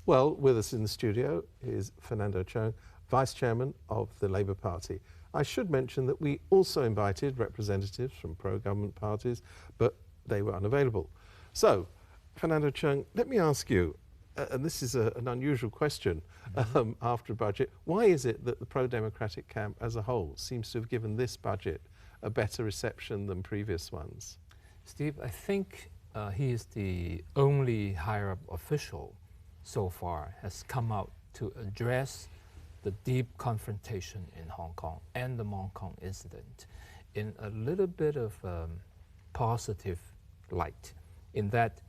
Well, with us in the studio is Fernando Chiu-hung, Vice Chairman of the Labour Party. I should mention that we also invited representatives from pro-government parties, but they were unavailable. So, Fernando Chiu-hung, let me ask you, and this is an unusual question after a budget, why is it that the pro-democratic camp as a whole seems to have given this budget a better reception than previous ones? Steve, I think he is the only higher-up official so far has come out to address the deep confrontation in Hong Kong and the Hong Kong incident in a little bit of positive light, in that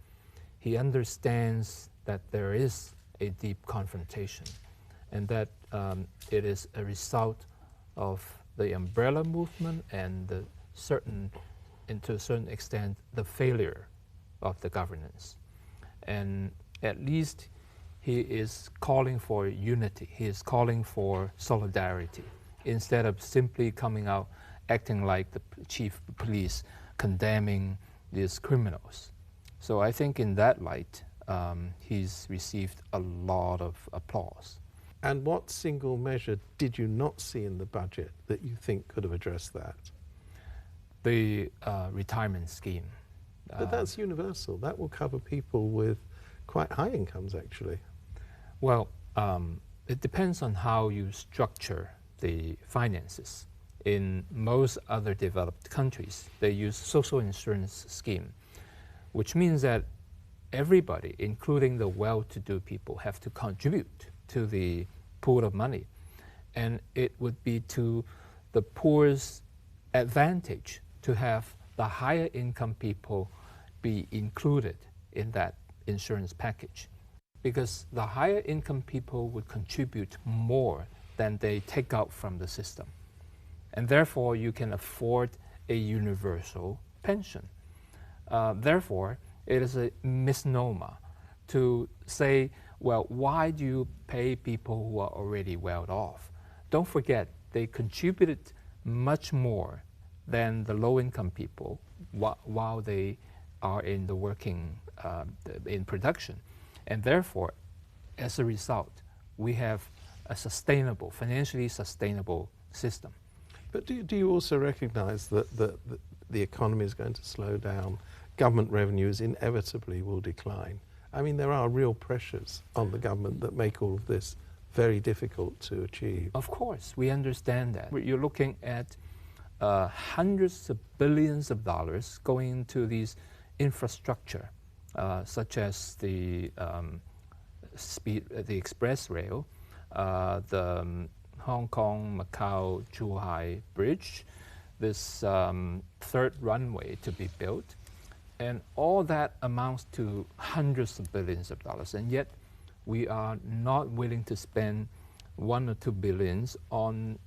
he understands that there is a deep confrontation and that it is a result of the umbrella movement and to a certain extent, the failure of the governance. And at least he is calling for unity. He is calling for solidarity instead of simply coming out acting like the chief of police condemning these criminals. So I think in that light, he's received a lot of applause. And what single measure did you not see in the budget that you think could have addressed that? The retirement scheme. But that's universal. That will cover people with quite high incomes, actually. Well, it depends on how you structure the finances. In most other developed countries, they use social insurance scheme, which means that everybody, including the well-to-do people, have to contribute to the pool of money. And it would be to the poor's advantage to have the higher income people be included in that insurance package, because the higher income people would contribute more than they take out from the system. And therefore, you can afford a universal pension. Therefore, it is a misnomer to say, well, why do you pay people who are already well off? Don't forget, they contributed much more than the low-income people while they are in the working, in production. And therefore, as a result, we have a sustainable, financially sustainable system. But do you also recognize that the economy is going to slow down? Government revenues inevitably will decline. I mean, there are real pressures on the government that make all of this very difficult to achieve. Of course, we understand that. You're looking at hundreds of billions of dollars going into these infrastructure, such as the express rail, the Hong Kong, Macau, Chiu-hung Bridge, this third runway to be built. And all that amounts to hundreds of billions of dollars. And yet, we are not willing to spend 1 or 2 billions on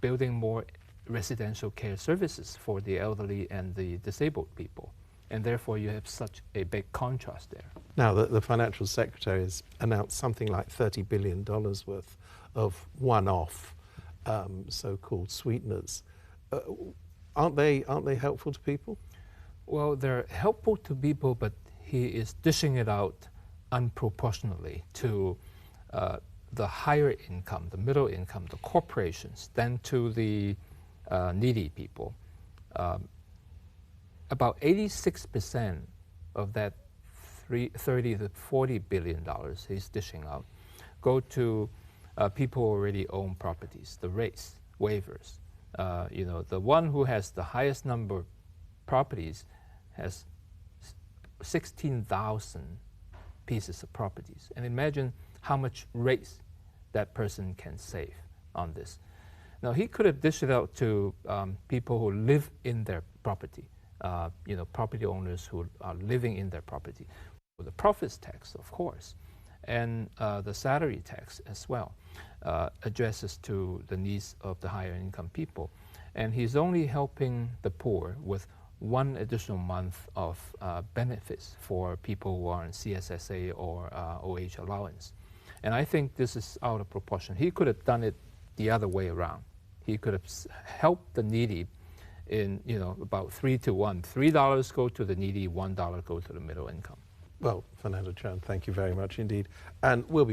building more residential care services for the elderly and the disabled people. And therefore, you have such a big contrast there. Now, the Financial Secretary has announced something like $30 billion worth of one-off so-called sweeteners. Aren't they helpful to people? Well, they're helpful to people, but he is dishing it out unproportionately to the higher income, the middle income, the corporations, than to the needy people. About 86% of that $30 to $40 billion he's dishing out go to people who already own properties, the rates, waivers. You know, the one who has the highest number of properties has 16,000 pieces of properties. And imagine how much rates that person can save on this. Now, he could have dished it out to people who live in their property, you know, property owners who are living in their property. The profits tax, of course, and the salary tax as well, addresses to the needs of the higher income people. And he's only helping the poor with 1 additional month of benefits for people who are on CSSA or OH allowance. And I think this is out of proportion. He could have done it the other way around. He could have helped the needy in, you know, about 3 to 1. $3 go to the needy, $1 go to the middle income. Well, Fernando Chiu-hung, thank you very much indeed. And we'll be